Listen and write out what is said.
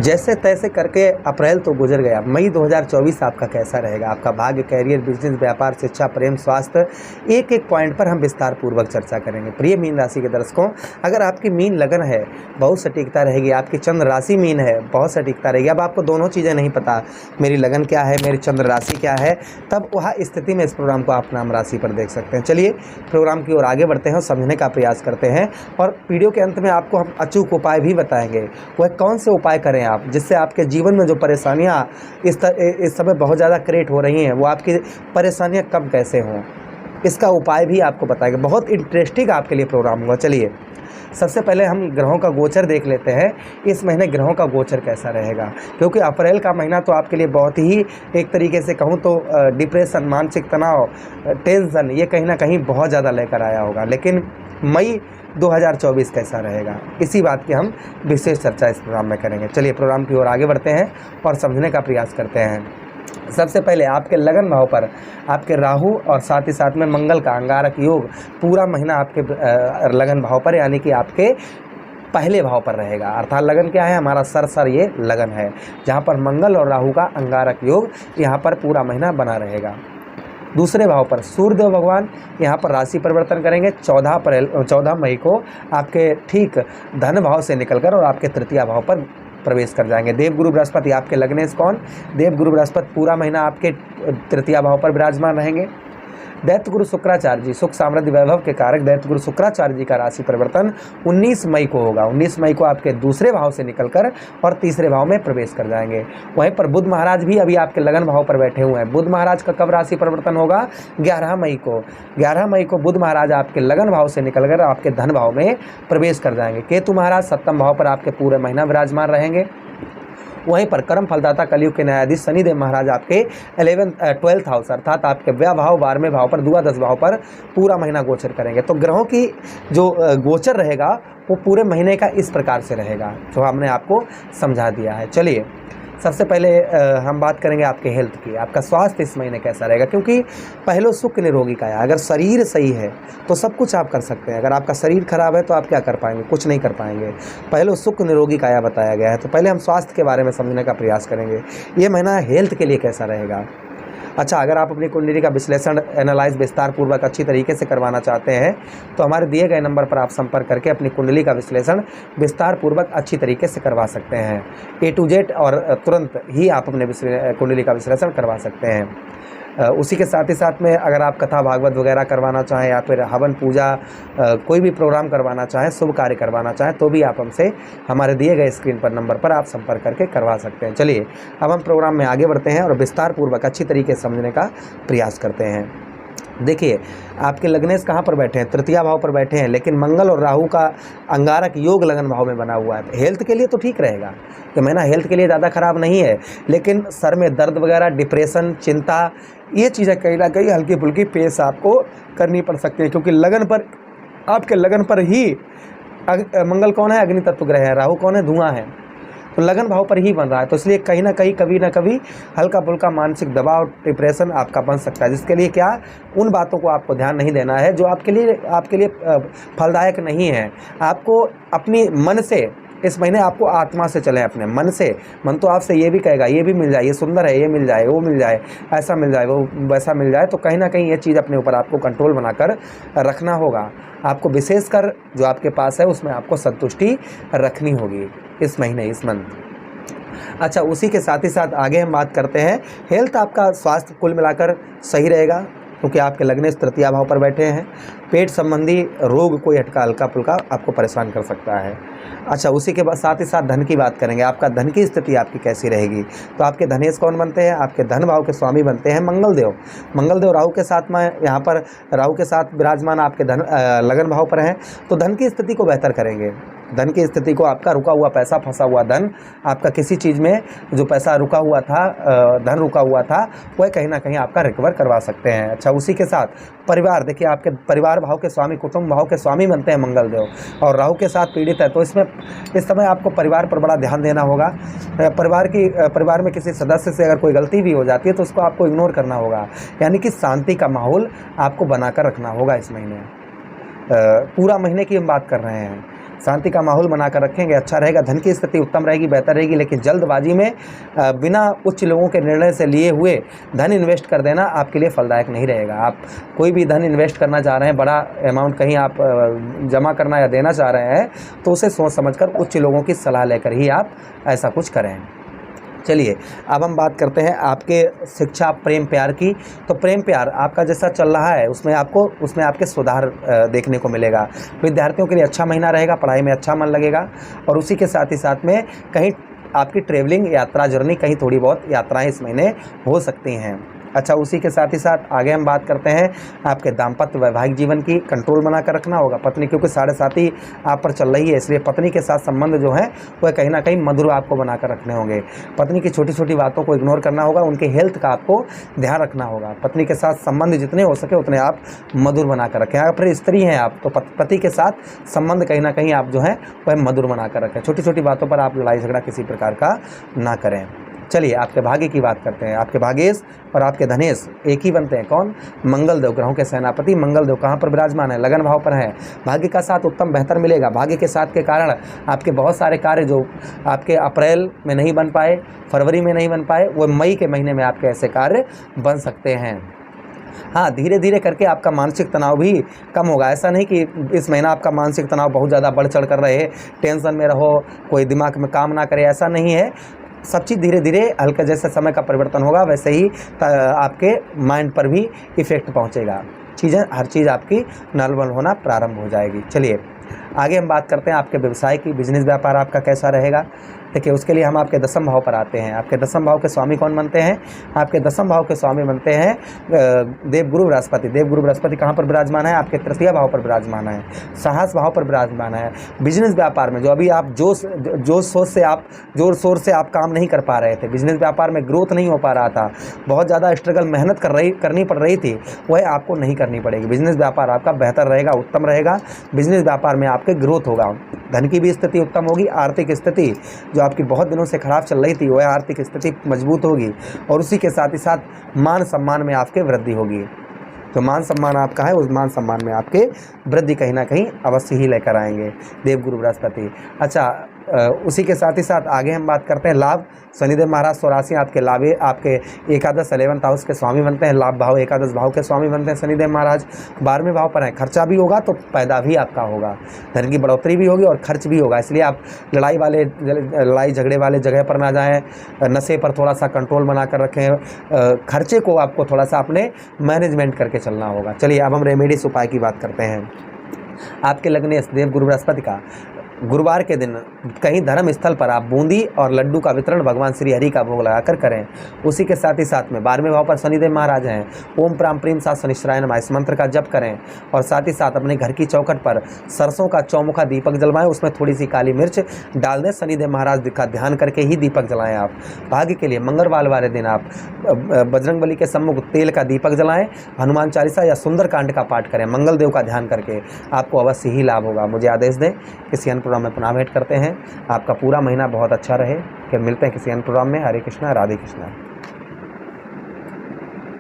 जैसे तैसे करके अप्रैल तो गुजर गया, मई 2024 आपका कैसा रहेगा? आपका भाग्य, कैरियर, बिजनेस, व्यापार, शिक्षा, प्रेम, स्वास्थ्य, एक एक पॉइंट पर हम विस्तार पूर्वक चर्चा करेंगे। प्रिय मीन राशि के दर्शकों, अगर आपकी मीन लगन है बहुत सटीकता रहेगी, आपकी चंद्र राशि मीन है बहुत सटीकता रहेगी। अब आपको दोनों चीज़ें नहीं पता, मेरी लगन क्या है, मेरी चंद्र राशि क्या है, तब वह स्थिति में इस प्रोग्राम को आप नाम राशि पर देख सकते हैं। चलिए प्रोग्राम की ओर आगे बढ़ते हैं, समझने का प्रयास करते हैं और वीडियो के अंत में आपको हम अचूक उपाय भी बताएंगे। वह कौन से उपाय करें आप, जिससे आपके जीवन में जो परेशानियां इस समय बहुत ज़्यादा क्रिएट हो रही हैं, वो आपकी परेशानियां कब कैसे हों, इसका उपाय भी आपको बताएंगे। बहुत इंटरेस्टिंग आपके लिए प्रोग्राम होगा। चलिए सबसे पहले हम ग्रहों का गोचर देख लेते हैं, इस महीने ग्रहों का गोचर कैसा रहेगा, क्योंकि अप्रैल का महीना तो आपके लिए बहुत ही, एक तरीके से कहूँ तो डिप्रेशन, मानसिक तनाव, टेंशन, ये कहीं ना कहीं बहुत ज़्यादा लेकर आया होगा। लेकिन मई 2024 कैसा रहेगा, इसी बात की हम विशेष चर्चा इस प्रोग्राम में करेंगे। चलिए प्रोग्राम की ओर आगे बढ़ते हैं और समझने का प्रयास करते हैं। सबसे पहले आपके लगन भाव पर आपके राहु और साथ ही साथ में मंगल का अंगारक योग पूरा महीना आपके लगन भाव पर, यानी कि आपके पहले भाव पर रहेगा। अर्थात लगन क्या है, हमारा सर ये लगन है, जहाँ पर मंगल और राहु का अंगारक योग यहाँ पर पूरा महीना बना रहेगा। दूसरे भाव पर सूर्यदेव भगवान यहाँ पर राशि परिवर्तन करेंगे 14 मई को आपके ठीक धन भाव से निकलकर और आपके तृतीय भाव पर प्रवेश कर जाएंगे। देवगुरु बृहस्पति आपके लगनेश कौन, देवगुरु बृहस्पति पूरा महीना आपके तृतीय भाव पर विराजमान रहेंगे। दैत्यगुरु शुक्राचार्य जी, सुख समृद्धि वैभव के कारक दैत्यगुरु शुक्राचार्य जी का राशि परिवर्तन 19 मई को होगा। 19 मई को आपके दूसरे भाव से निकलकर और तीसरे भाव में प्रवेश कर जाएंगे। वहीं पर बुध महाराज भी अभी आपके लगन भाव पर बैठे हुए हैं। बुध महाराज का कब राशि परिवर्तन होगा, 11 मई को। 11 मई को बुध महाराज आपके लगन भाव से निकलकर आपके धन भाव में प्रवेश कर जाएंगे। केतु महाराज सप्तम भाव पर आपके पूरे महीना विराजमान रहेंगे। वहीं पर कर्म फलदाता कलयुग के न्यायाधीश शनिदेव महाराज आपके 12th हाउस अर्थात आपके व्यय भाव 12वें भाव पर, द्वादश भाव पर पूरा महीना गोचर करेंगे। तो ग्रहों की जो गोचर रहेगा वो पूरे महीने का इस प्रकार से रहेगा, जो हमने आपको समझा दिया है। चलिए सबसे पहले हम बात करेंगे आपके हेल्थ की, आपका स्वास्थ्य इस महीने कैसा रहेगा, क्योंकि पहले सुख निरोगी का है। अगर शरीर सही है तो सब कुछ आप कर सकते हैं, अगर आपका शरीर खराब है तो आप क्या कर पाएंगे, कुछ नहीं कर पाएंगे। पहले सुख निरोगी काया बताया गया है, तो पहले हम स्वास्थ्य के बारे में समझने का प्रयास करेंगे। ये महीना हेल्थ के लिए कैसा रहेगा। अच्छा, अगर आप अपनी कुंडली का विश्लेषण, एनालाइज विस्तार पूर्वक अच्छी तरीके से करवाना चाहते हैं तो हमारे दिए गए नंबर पर आप संपर्क करके अपनी कुंडली का विश्लेषण विस्तार पूर्वक अच्छी तरीके से करवा सकते हैं। A to Z और तुरंत ही आप अपने कुंडली का विश्लेषण करवा सकते हैं। उसी के साथ ही साथ में अगर आप कथा भागवत वगैरह करवाना चाहें या फिर हवन पूजा कोई भी प्रोग्राम करवाना चाहें, शुभ कार्य करवाना चाहें, तो भी आप हमसे हमारे दिए गए स्क्रीन पर नंबर पर आप संपर्क करके करवा सकते हैं। चलिए अब हम प्रोग्राम में आगे बढ़ते हैं और विस्तार पूर्वक अच्छी तरीके से समझने का प्रयास करते हैं। देखिए आपके लग्नेश कहाँ पर बैठे हैं, तृतीय भाव पर बैठे हैं, लेकिन मंगल और राहु का अंगारक योग लगन भाव में बना हुआ है। हेल्थ के लिए तो ठीक रहेगा, ये महीना हेल्थ के लिए ज़्यादा खराब नहीं है, लेकिन सर में दर्द वगैरह, डिप्रेशन, चिंता, ये चीज़ें कहीं ना कहीं हल्की फुल्की पेश आपको करनी पड़ सकती है, क्योंकि लगन पर, आपके लगन पर ही मंगल कौन है, अग्नि तत्व ग्रह है, राहु कौन है, धुआं है, तो लगन भाव पर ही बन रहा है। तो इसलिए कहीं ना कहीं कभी ना कभी हल्का फुल्का मानसिक दबाव, डिप्रेशन आपका बन सकता है, जिसके लिए क्या, उन बातों को आपको ध्यान नहीं देना है जो आपके लिए फलदायक नहीं है। आपको अपनी मन से इस महीने आपको आत्मा से चलें, अपने मन से। मन तो आपसे ये भी कहेगा ये भी मिल जाए, ये सुंदर है, ये मिल जाए, वो मिल जाए, ऐसा मिल जाए, वो वैसा मिल जाए। तो कहीं ना कहीं ये चीज़ अपने ऊपर आपको कंट्रोल बनाकर रखना होगा। आपको विशेषकर जो आपके पास है उसमें आपको संतुष्टि रखनी होगी इस महीने, इस मंथ। अच्छा, उसी के साथ ही साथ आगे हम बात करते हैं हेल्थ। आपका स्वास्थ्य कुल मिलाकर सही रहेगा, क्योंकि आपके लगने तृतीय भाव पर बैठे हैं। पेट संबंधी रोग कोई हल्का फुल्का आपको परेशान कर सकता है। अच्छा, उसी के बाद साथ ही साथ धन की बात करेंगे। आपका धन की स्थिति आपकी कैसी रहेगी, तो आपके धनेश कौन बनते हैं, आपके धन भाव के स्वामी बनते हैं मंगलदेव। मंगलदेव राहु के साथ में, यहाँ पर राहु के साथ विराजमान आपके धन लगन भाव पर हैं, तो धन की स्थिति को बेहतर करेंगे। धन की स्थिति को, आपका रुका हुआ पैसा, फंसा हुआ धन, आपका किसी चीज़ में जो पैसा रुका हुआ था, धन रुका हुआ था, वह कहीं ना कहीं आपका रिकवर करवा सकते हैं। अच्छा, उसी के साथ परिवार, देखिए आपके परिवार भाव के स्वामी, कुटुंब भाव के स्वामी बनते हैं मंगलदेव, और राहु के साथ पीड़ित है, तो इसमें इस समय आपको परिवार पर बड़ा ध्यान देना होगा। परिवार में किसी सदस्य से अगर कोई गलती भी हो जाती है तो उसको आपको इग्नोर करना होगा, यानी कि शांति का माहौल आपको बनाकर रखना होगा इस महीने। पूरा महीने की हम बात कर रहे हैं, शांति का माहौल बनाकर रखेंगे, अच्छा रहेगा। धन की स्थिति उत्तम रहेगी, बेहतर रहेगी, लेकिन जल्दबाजी में बिना उच्च लोगों के निर्णय से लिए हुए धन इन्वेस्ट कर देना आपके लिए फलदायक नहीं रहेगा। आप कोई भी धन इन्वेस्ट करना चाह रहे हैं, बड़ा अमाउंट कहीं आप जमा करना या देना चाह रहे हैं, तो उसे सोच समझकर उच्च लोगों की सलाह लेकर ही आप ऐसा कुछ करें। चलिए अब हम बात करते हैं आपके शिक्षा प्रेम प्यार की। तो प्रेम प्यार आपका जैसा चल रहा है उसमें आपके सुधार देखने को मिलेगा। विद्यार्थियों के लिए अच्छा महीना रहेगा, पढ़ाई में अच्छा मन लगेगा, और उसी के साथ ही साथ में कहीं आपकी ट्रेवलिंग यात्रा जर्नी, कहीं थोड़ी बहुत यात्राएं इस महीने हो सकती हैं। अच्छा, उसी के साथ ही साथ आगे हम बात करते हैं आपके दाम्पत्य वैवाहिक जीवन की। कंट्रोल बनाकर रखना होगा पत्नी, क्योंकि 7.5 आप पर चल रही है, इसलिए पत्नी के साथ संबंध जो है वह कहीं ना कहीं मधुर आपको बनाकर रखने होंगे। पत्नी की छोटी छोटी बातों को इग्नोर करना होगा, उनके हेल्थ का आपको ध्यान रखना होगा। पत्नी के साथ संबंध जितने हो सके उतने आप मधुर बनाकर रखें। अगर फिर स्त्री हैं आप, तो पति के साथ संबंध कहीं ना कहीं आप जो है वह मधुर बनाकर रखें। छोटी छोटी बातों पर आप लड़ाई झगड़ा किसी प्रकार का ना करें। चलिए आपके भाग्य की बात करते हैं। आपके भाग्येश और आपके धनेश एक ही बनते हैं। कौन? मंगल देव, ग्रहों के सेनापति मंगल देव कहाँ पर विराजमान है? लगन भाव पर है। भाग्य का साथ उत्तम बेहतर मिलेगा। भाग्य के साथ के कारण आपके बहुत सारे कार्य जो आपके अप्रैल में नहीं बन पाए, फरवरी में नहीं बन पाए, वो मई के महीने में आपके ऐसे कार्य बन सकते हैं। हाँ, धीरे धीरे करके आपका मानसिक तनाव भी कम होगा। ऐसा नहीं कि इस महीना आपका मानसिक तनाव बहुत ज़्यादा बढ़ चढ़ कर रहे, टेंशन में रहो, कोई दिमाग में काम ना करे, ऐसा नहीं है। सब चीज़ धीरे धीरे हल्का, जैसे समय का परिवर्तन होगा वैसे ही आपके माइंड पर भी इफ़ेक्ट पहुंचेगा। हर चीज़ आपकी नॉर्मल होना प्रारंभ हो जाएगी। चलिए आगे हम बात करते हैं आपके व्यवसाय की। बिजनेस व्यापार आपका कैसा रहेगा? देखिए उसके लिए हम आपके दसम भाव पर आते हैं। आपके दसम भाव के स्वामी कौन बनते हैं? आपके दसम भाव के स्वामी बनते हैं देवगुरु बृहस्पति। देवगुरु बृहस्पति कहाँ पर विराजमान है? आपके तृतीय भाव पर विराजमान है, साहस भाव पर विराजमान है। बिजनेस व्यापार में जो अभी आप जोर शोर से आप काम नहीं कर पा रहे थे, बिजनेस व्यापार में ग्रोथ नहीं हो पा रहा था, बहुत ज़्यादा स्ट्रगल मेहनत करनी पड़ रही थी, वह आपको नहीं करनी पड़ेगी। बिजनेस व्यापार आपका बेहतर रहेगा, उत्तम रहेगा। बिजनेस व्यापार में आपके ग्रोथ होगा, धन की भी स्थिति उत्तम होगी। आर्थिक स्थिति जो आपकी बहुत दिनों से खराब चल रही थी, वह आर्थिक स्थिति मजबूत होगी, और उसी के साथ ही साथ मान सम्मान में आपके वृद्धि होगी। जो मान सम्मान आपका है, उस मान सम्मान में आपके वृद्धि कहीं ना कहीं अवश्य ही लेकर आएंगे देवगुरु बृहस्पति। अच्छा, उसी के साथ ही साथ आगे हम बात करते हैं लाभ। शनिदेव महाराज 84 आपके लाभे, आपके एकादश 11th हाउस के स्वामी बनते हैं। लाभ भाव एकादश भाव के स्वामी बनते हैं शनिदेव महाराज। 12वें भाव पर हैं। खर्चा भी होगा तो पैदा भी आपका होगा, धन की बढ़ोतरी भी होगी और खर्च भी होगा। इसलिए आप लड़ाई झगड़े वाले जगह पर ना जाएं, नशे पर थोड़ा सा कंट्रोल बना कर रखें। खर्चे को आपको थोड़ा सा अपने मैनेजमेंट करके चलना होगा। चलिए अब हम रेमेडीज उपाय की बात करते हैं। आपके लग्नेश देव गुरु बृहस्पति का गुरुवार के दिन कहीं धर्म स्थल पर आप बूंदी और लड्डू का वितरण भगवान श्री हरि का भोग लगाकर करें। उसी के साथ ही साथ में 12वें भाव पर शनिदेव महाराज हैं। ओम प्राम प्रीम साथ शनिश्चराय नमः इस मंत्र का जप करें, और साथ ही साथ अपने घर की चौखट पर सरसों का चौमुखा दीपक जलवाएं, उसमें थोड़ी सी काली मिर्च डाल दें। शनिदेव महाराज का ध्यान करके ही दीपक जलाएं। आप भाग्य के लिए मंगलवार वाले दिन आप बजरंगबली के सम्मुख तेल का दीपक जलाएं, हनुमान चालीसा या सुंदरकांड का पाठ करें, मंगल देव का ध्यान करके आपको अवश्य ही लाभ होगा। मुझे आदेश दें, किसी अन्य प्रोग्राम में पुनः भेंट करते हैं। आपका पूरा महीना बहुत अच्छा रहे। फिर मिलते हैं किसी अन्य प्रोग्राम में। हरे कृष्णा, राधे कृष्णा।